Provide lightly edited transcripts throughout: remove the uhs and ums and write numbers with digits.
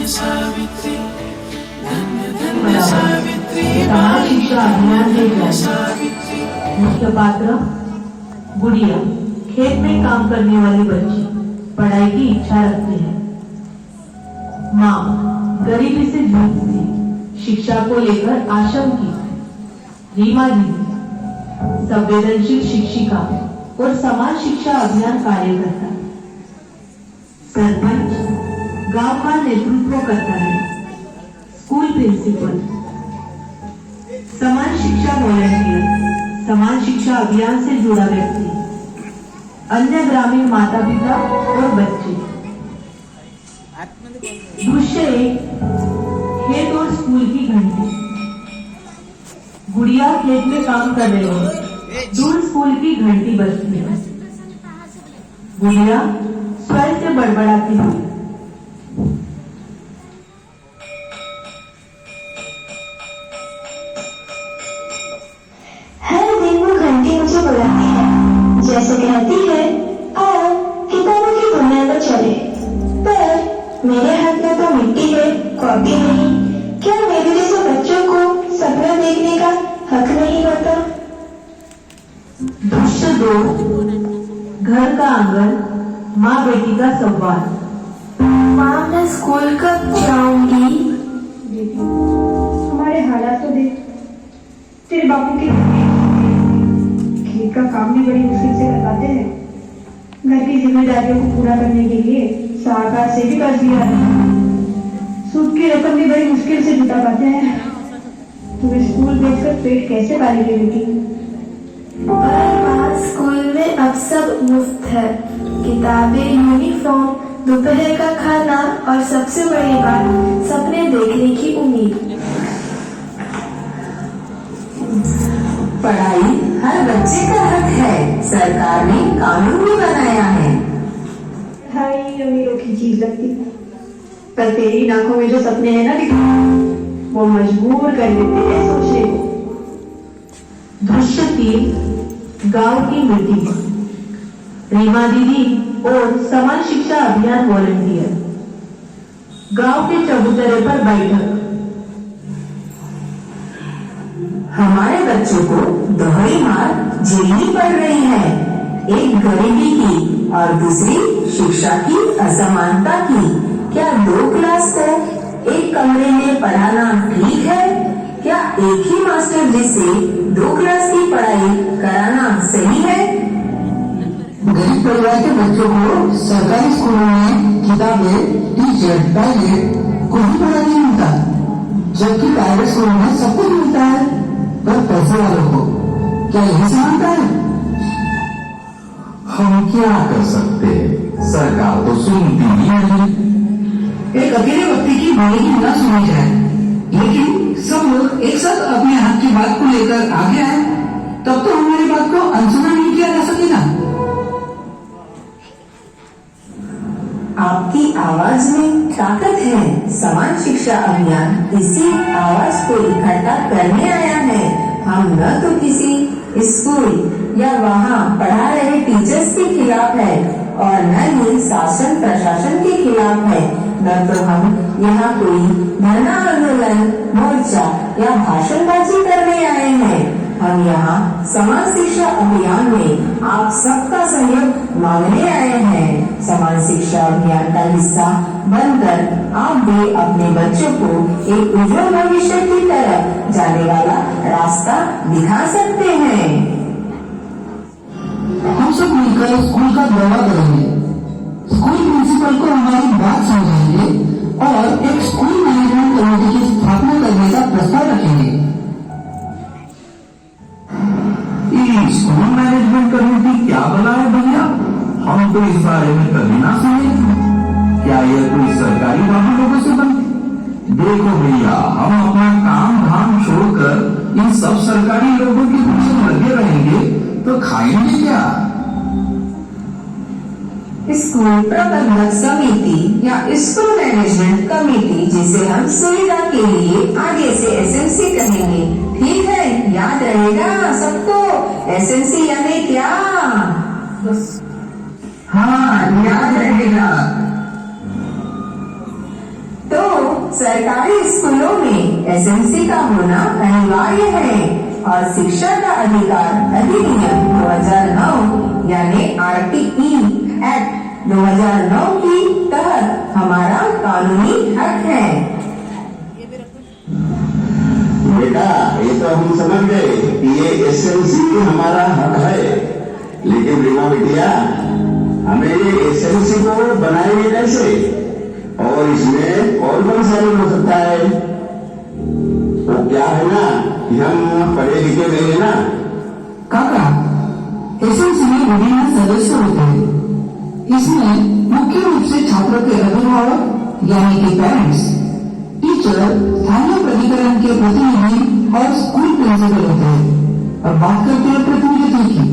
समाज शिक्षा अभियान के मुख्य पात्र गुड़िया, खेत में काम करने वाली बच्ची, पढ़ाई की इच्छा रखती है। माँ गरीबी से जूझती, शिक्षा को लेकर आशंकित। रीमा दीदी संवेदनशील शिक्षिका और समाज शिक्षा अभियान कार्यकर्ता। सरपंच गांव का नेतृत्व करता है। स्कूल प्रिंसिपल, समाज शिक्षा वॉलंटियर, समाज शिक्षा अभियान से जुड़ा व्यक्ति, अन्य ग्रामीण माता पिता और बच्चे। दृश्य एक, खेत और स्कूल की घंटी। गुड़िया खेत में काम कर रहे हो, दूर स्कूल की घंटी बजती है। गुड़िया स्वर से बड़बड़ाती हुई, हर दिन वो घंटी मुझे बुलाती है, जैसे कहती है आओ किताबों की दुनिया में चले। पर मेरे हाथ में तो मिट्टी है, कॉपी नहीं। क्या मेरे जैसे बच्चों को सपना देखने का हक नहीं होता? दृश्य दो, घर का आंगन, माँ बेटी का संवाद। माँ मैं स्कूल कब जाऊंगी? बेटी हमारे हालात तो देख, तेरे बापू के खेत का काम भी बड़ी मुश्किल से करवाते हैं। घर की जिम्मेदारियों को पूरा करने के लिए साहूकार से भी कर्ज लिया है। सूद की रकम भी बड़ी मुश्किल से जुटा पाते हैं। तुम्हें स्कूल भेजकर पेट कैसे पालेगी बेटी? पर स्कूल में अब सब मुफ्त है, किताबें, यूनिफॉर्म, दोपहर का खाना और सबसे बड़ी बात सपने देखने की उम्मीद। पढ़ाई हर बच्चे का हक है, सरकार ने कानून भी बनाया है। पढ़ाई अमीरों की चीज लगती है, पर तेरी आंखों में जो सपने हैं ना बेटी, वो मजबूर कर देते हैं सोचने को। दृश्य तीन, गांव की मीटिंग। रीमा दीदी और समाज शिक्षा अभियान वॉलंटियर। गांव के चबूतरे पर बैठक। हमारे बच्चों को दोहरी मार झेलनी पड़ रही है, एक गरीबी की और दूसरी शिक्षा की असमानता की। क्या 2 क्लास को एक कमरे में पढ़ाना ठीक है? क्या एक ही मास्टर जी से 2 क्लास की पढ़ाई कराना सही है? गरीब परिवार के बच्चों को सरकारी स्कूलों में किताबें, टीचर, टॉयलेट कोई पढ़ा नहीं मिलता, जबकि प्राइवेट स्कूलों में सब कुछ मिलता है। पर पैसे वालों को क्या यही समानता है? हम क्या कर सकते हैं, सरकार तो सुनती ही नहीं। एक अकेले व्यक्ति की बोली न सुनी जाए, लेकिन सब लोग एक साथ अपने हक की बात को लेकर आगे आए, तब तो हमारी बात को अनसुना नहीं किया जा सकेगा। आपकी आवाज में ताकत है। समाज शिक्षा अभियान इसी आवाज को इकट्ठा करने आया है। हम न तो किसी स्कूल या वहाँ पढ़ा रहे टीचर्स के खिलाफ है और न ही शासन प्रशासन के खिलाफ है, न तो हम यहाँ कोई धरना आंदोलन, मोर्चा या भाषणबाजी करने आए हैं। हम यहाँ समाज शिक्षा अभियान में आप सबका सहयोग मांगने आए हैं। समाज शिक्षा अभियान का हिस्सा बनकर आप भी अपने बच्चों को एक उज्जवल भविष्य की तरफ जाने वाला रास्ता दिखा सकते हैं। हम सब मिलकर स्कूल का दौरा करेंगे, स्कूल प्रिंसिपल को हमारी बात समझाएंगे और एक स्कूल मैनेजमेंट कमेटी की स्थापना करने का प्रस्ताव रखेंगे। स्कूल मैनेजमेंट कमेटी क्या भला है भैया? हम तो इस बारे में कभी ना सुने। क्या यह कोई सरकारी वाहन लोगों से बनती? देखो भैया, हम अपना काम धाम छोड़कर इन सब सरकारी लोगों के पीछे लगे रहेंगे तो खाएंगे क्या? स्कूल प्रबंधक समिति या स्कूल मैनेजमेंट कमेटी, जिसे हम सुविधा के लिए आगे से एसएमसी कहेंगे, ठीक है? याद रहेगा सबको, एसएमसी यानी क्या? हाँ, याद रहेगा। तो सरकारी स्कूलों में एसएमसी का होना अनिवार्य है और शिक्षा का अधिकार अधिनियम 2009 यानी आरटीई एक्ट 2009 की तहत हमारा कानूनी हक है। बेटा, ये तो हम समझ गए कि ये एसएमसी हमारा हक है, लेकिन रीमा बिटिया, हमें ये एसएमसी को बनाएंगे कैसे और इसमें कौन कौन शामिल हो सकता है? तो क्या है ना कि हम पढ़े लिखे नहीं है ना। काका, एसएमसी में विभिन्न सदस्य होते हैं। इसमें मुख्य रूप से छात्रों के अभिभावक यानी कि पेरेंट्स, टीचर, स्थानीय प्राधिकरण के प्रतिनिधि और स्कूल प्रिंसिपल होते हैं। अब बात करते हैं प्रतिनिधित्व की,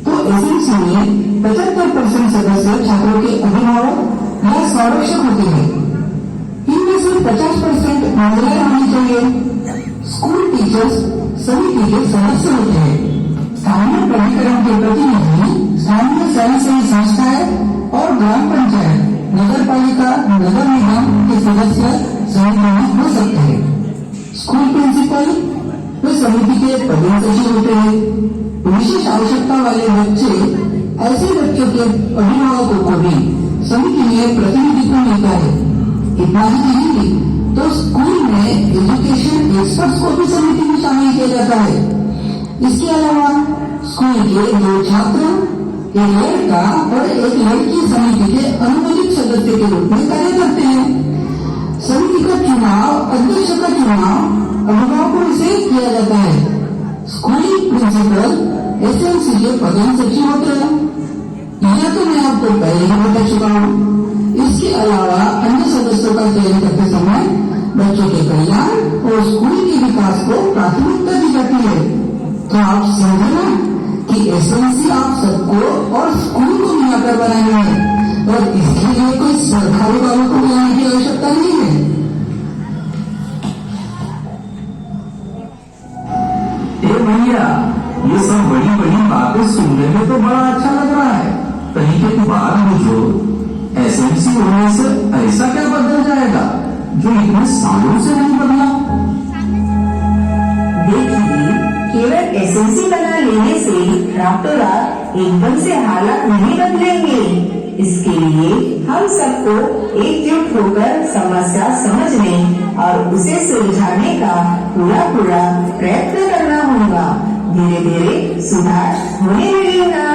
तो एसएमसी में 75% सदस्य छात्रों के अभिभावक या संरक्षक होते हैं। इनमें से 50% महिलाएं होनी चाहिए। स्कूल टीचर्स समिति के सदस्य होते हैं। स्थानीय प्राधिकरण के प्रतिनिधि स्थानीय स्वयंसेवी संस्थाएं और ग्राम पंचायत, नगर पालिका, नगर निगम के सदस्य समिति में हो सकते हैं। स्कूल प्रिंसिपल वे समिति के प्रधान सचिव होते हैं। विशेष आवश्यकता वाले बच्चे, ऐसे बच्चों के अभिभावकों को भी समिति में प्रतिनिधित्व मिलता है। इतना ही नहीं तो स्कूल में एजुकेशन एक्सपर्ट्स को भी समिति में शामिल किया जाता है। इसके अलावा स्कूल के 2 छात्र, एक लड़का और एक लड़की समिति के अनुमोदित सदस्य के रूप में कार्य करते हैं। समिति का चुनाव, अध्यक्ष का चुनाव अभिभावकों से किया जाता है। स्कूल प्रिंसिपल एसएमसी के प्रधान सचिव होते हैं। यह तो मैं आपको पहले ही बता चुका हूँ। इसके अलावा अन्य सदस्यों का चयन करते समय बच्चों के कल्याण और स्कूल के विकास को प्राथमिकता दी जाती है। तो आप समझे ना कि एसएमसी आप सबको और स्कूल को मिलाकर बनाना है और इसके लिए कोई सरकारी वालों को बुलाने की आवश्यकता नहीं है। भैया, ये सब बड़ी बड़ी बातें सुनने में तो बड़ा अच्छा लग रहा है। कहीं के बात मुझो, एसएमसी होने से ऐसा क्या बदल जाएगा जो इतने सालों से नहीं बदला? देखिए, केवल एसएमसी बना लेने से रातों रात एकदम से हालात नहीं बदलेंगे। इसके लिए हम सबको एकजुट होकर समस्या समझने और उसे सुलझाने का पूरा प्रयत्न करना होगा। धीरे धीरे सुधार होने लगेगा।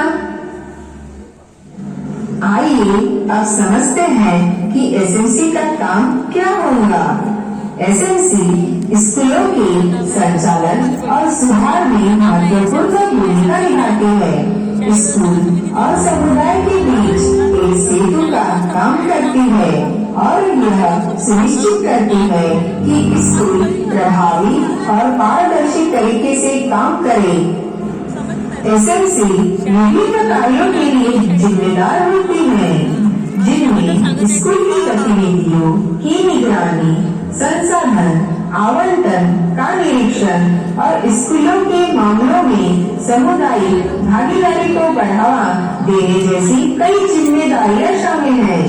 आइए अब समझते हैं कि एसएमसी का काम क्या होगा। एसएमसी स्कूलों के संचालन और सुधार में महत्वपूर्ण भूमिका निभाती है। स्कूल और समुदाय के बीच एक सेतु का काम करती है और यह सुनिश्चित करती है कि स्कूल प्रभावी और पारदर्शी तरीके से काम करे। एसएमसी विभिन्न कार्यों के लिए जिम्मेदार होती है, जिनमें स्कूल की गतिविधियों की निगरानी, संसाधन आवंटन का निरीक्षण और स्कूलों के मामलों में सामुदायिक भागीदारी को बढ़ावा देने जैसी कई जिम्मेदारियां शामिल हैं।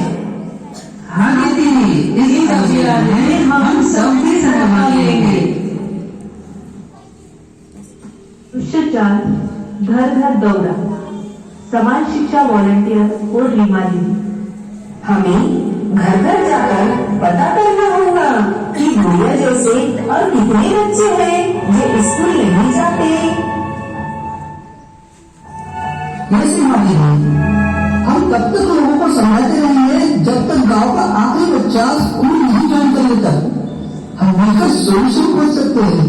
हाँ दीदी, इस अभियान में हम सब भी सहभागी लेंगे। दृश्य 4, घर घर दौरा, समाज शिक्षा वॉलंटियर और रीमा दीदी। हमें घर घर जाकर पता करना होगा कि भैया जैसे और कितने बच्चे हैं जो स्कूल नहीं जाते। वैसे मानी हम तब तक लोगों को समझाते रहेंगे जब तक गांव का आखिरी बच्चा स्कूल नहीं ज्वाइन कर लेता। हम मिलकर सोल्यूशन खोज सकते हैं।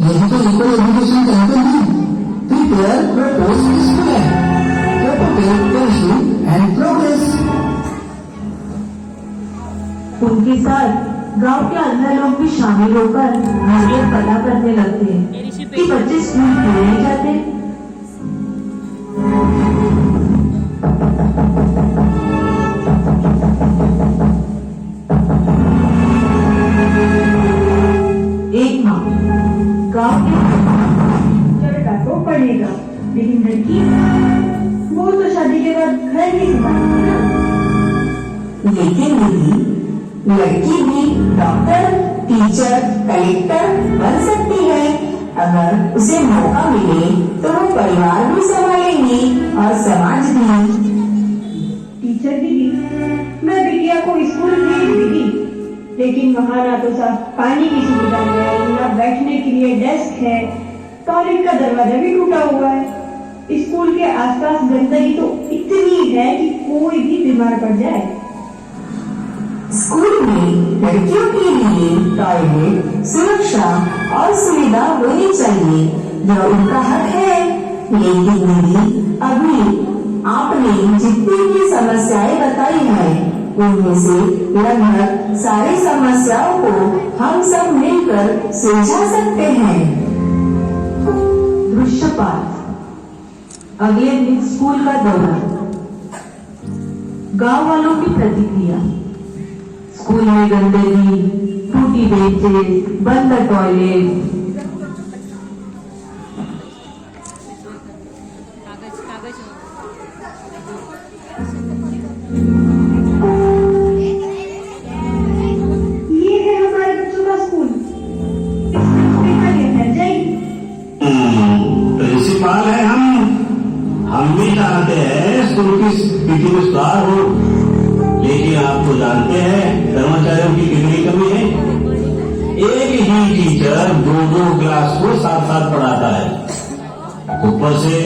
यही तो इक्वल एजुकेशन कैंपेन है। Prepare for post school and progress. उनके साथ गांव के अन्य लोग भी शामिल होकर मिलकर पता करने लगते हैं कि बच्चे स्कूल क्यों नहीं जाते। एक माँ गांव के लड़का तो पढ़ेगा, लेकिन लड़की वो तो शादी के बाद घर ही संभालेगी ना। लेकिन दीदी, लड़की भी डॉक्टर, टीचर, कलेक्टर बन सकती है। अगर उसे मौका मिले तो वो परिवार भी संभालेंगी और समाज भी। टीचर दीदी, मैं बिटिया को स्कूल भेज देगी, लेकिन वहाँ ना तो साफ पानी की सुविधा है, ना बैठने के लिए डेस्क है, टॉयलेट का दरवाजा भी टूटा हुआ है। स्कूल के आसपास गंदगी तो इतनी है कि कोई भी बीमार पड़ जाए। स्कूल में लड़कियों के लिए टॉयलेट, सुरक्षा और सुविधा होनी चाहिए, यह उनका हक है। लेकिन दीदी, अभी आपने जितनी भी समस्याएं बताई हैं, उनमें से लगभग सारी समस्याओं को हम सब मिलकर सुलझा सकते हैं। दृश्य 5। अगले दिन स्कूल का दौरा। गांव वालों की प्रतिक्रिया। स्कूल में गंदगी, टूटी बेंचेस, बंद टॉयलेट। ये है हमारे बच्चों का स्कूल। इसमें देखा जाए प्रिंसिपल है हम भी जानते हैं स्कूल की स्थिति में सुधार हो, लेकिन आप तो जानते हैं कर्मचारियों की कितनी कमी है। एक ही टीचर दो क्लास को साथ साथ पढ़ाता है। ऊपर से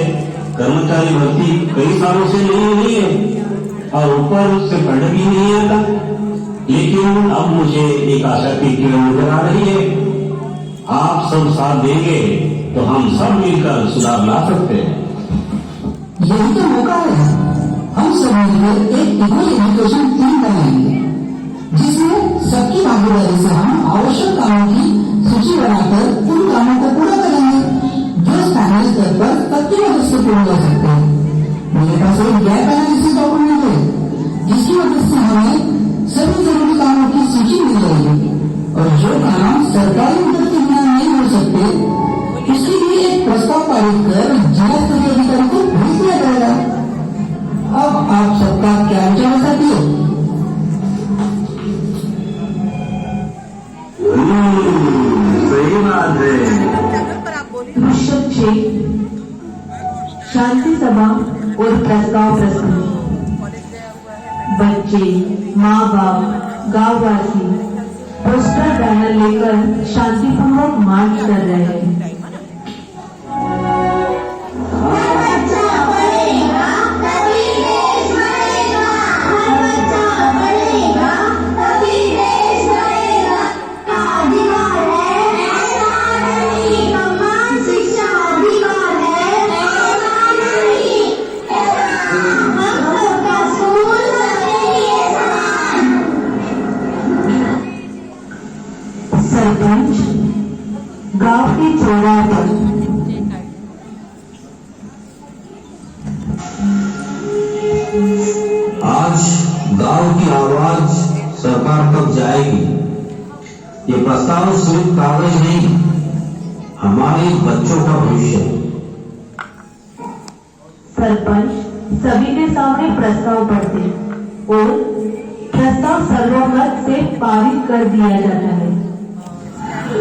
कर्मचारी भर्ती कई सालों से नहीं हुई है और ऊपर उससे पढ़ भी नहीं आता। लेकिन अब मुझे एक आशा की किरण नजर आ रही है। आप सब साथ देंगे तो हम सब मिलकर सुधार ला सकते हैं। यही तो मौका है। हम सब मिलकर एक इक्वल एजुकेशन टीम बनाएंगे, जिसमें सबकी भागीदारी से हम आवश्यक कामों की सूची बनाकर उन कामों को पूरा करेंगे जो स्थानीय स्तर पर सबकी मदद से पूरे हो सकते हैं। मेरे पास एक गैप एनालिसिस डॉक्यूमेंट है, जिसकी वजह से हमें सभी जरूरी कामों की सूची मिल जाएगी और जो काम सरकारी मदद के बिना नहीं हो सकते, उसके लिए एक प्रस्ताव पारित कर जिला स्तरीय अधिकारी को भेज दिया जाएगा। अब आप सबका क्या विचार है साथियों? सही बात है। दृश्य 6। शांति सभा और प्रस्ताव प्रस्तुति। बच्चे, माँ बाप, गांववासी पोस्टर बैनर लेकर शांतिपूर्वक मार्च कर रहे हैं। सरपंच गांव के चौराहे पर। आज गांव की आवाज सरकार तक जाएगी। ये प्रस्ताव सिर्फ कागज नहीं, हमारे बच्चों का भविष्य। सरपंच सभी के सामने प्रस्ताव पढ़ते और प्रस्ताव सर्वमत से पारित कर दिया जाता है।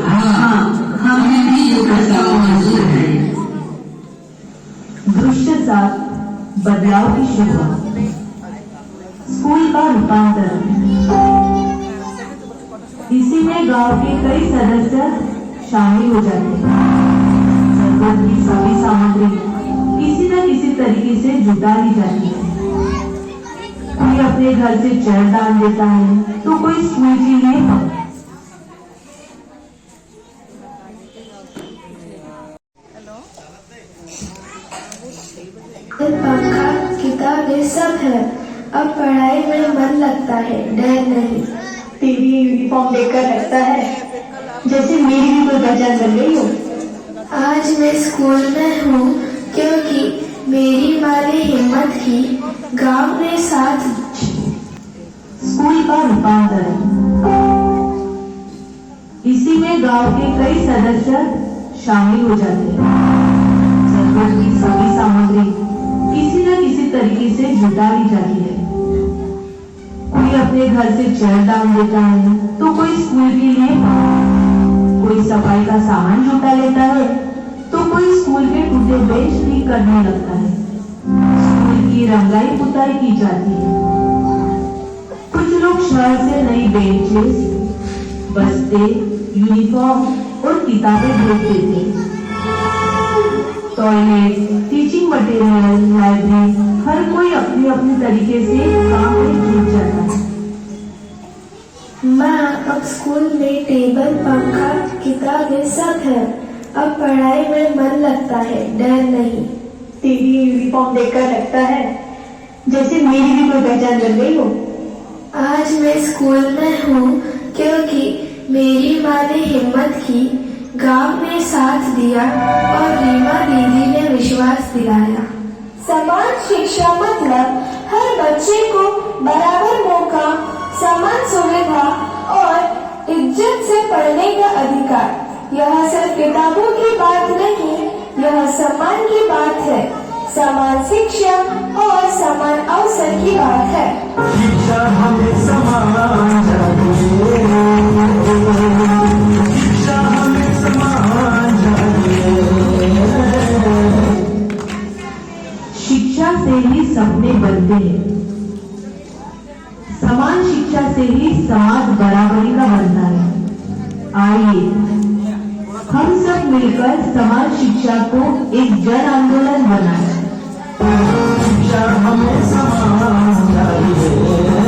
हाँ, हमें भी ये प्रस्ताव मंजूर है। दृश्य 7। बदलाव की शुरुआत। स्कूल का रूपांतरण। इसी में गांव के कई सदस्य शामिल हो जाते हैं। जरूरत की सभी सामग्री किसी न किसी तरीके से जुटा ली जाती है। कोई अपने घर से चेयर दान देता है तो कोई स्कूल के लिए पंखा, किताबें सब है। अब पढ़ाई में मन लगता है, डर नहीं। तेरी यूनिफॉर्म देखकर लगता है जैसे मेरी भी कोई पहचान बन गई हो। आज मैं स्कूल में हूँ क्योंकि मेरी माँ ने हिम्मत की, गांव ने साथ। स्कूल का रूपांतरण। इसी में गांव के कई सदस्य शामिल हो जाते हैं। जरूरत की सभी सामग्री किसी न किसी तरीके से जुटा ली जाती है। कोई कोई अपने घर से चेयर दान देता है, तो कोई स्कूल के लिए कोई सफाई का सामान जुटा लेता है, तो कोई स्कूल के टूटे बेंच ठीक करने लगता है। स्कूल की रंगाई पुताई की जाती है। कुछ लोग शहर से नई बेंचेस, बस्ते, यूनिफॉर्म और किताबें भेज देते हैं। टॉयलेट, टीचिंग मटेरियल, लाइब्रेरी, हर कोई अपनी अपनी तरीके से काम में जुट जाता है। माँ, अब स्कूल में टेबल, पंखा, किताबें सब है। अब पढ़ाई में मन लगता है, डर नहीं। तेरी यूनिफॉर्म देखकर लगता है जैसे मेरी भी कोई पहचान बन गई हो। आज मैं स्कूल में हूँ क्योंकि मेरी माँ ने हिम्मत की, गांव में साथ दिया और रीमा दीदी ने विश्वास दिलाया। समान शिक्षा मतलब हर बच्चे को बराबर मौका, समान सुविधा और इज्जत से पढ़ने का अधिकार। यह सिर्फ किताबों की बात नहीं, यह सम्मान की बात है। समान शिक्षा और समान अवसर की बात है। शिक्षा हमें समान चाहिए, शिक्षा हमें समान चाहिए। शिक्षा से ही सपने बनते हैं। समान शिक्षा से ही समाज बराबरी का बनता है। आइए हम सब मिलकर समान शिक्षा को एक जन आंदोलन बनाएं। शिक्षा हमें समान चाहिए।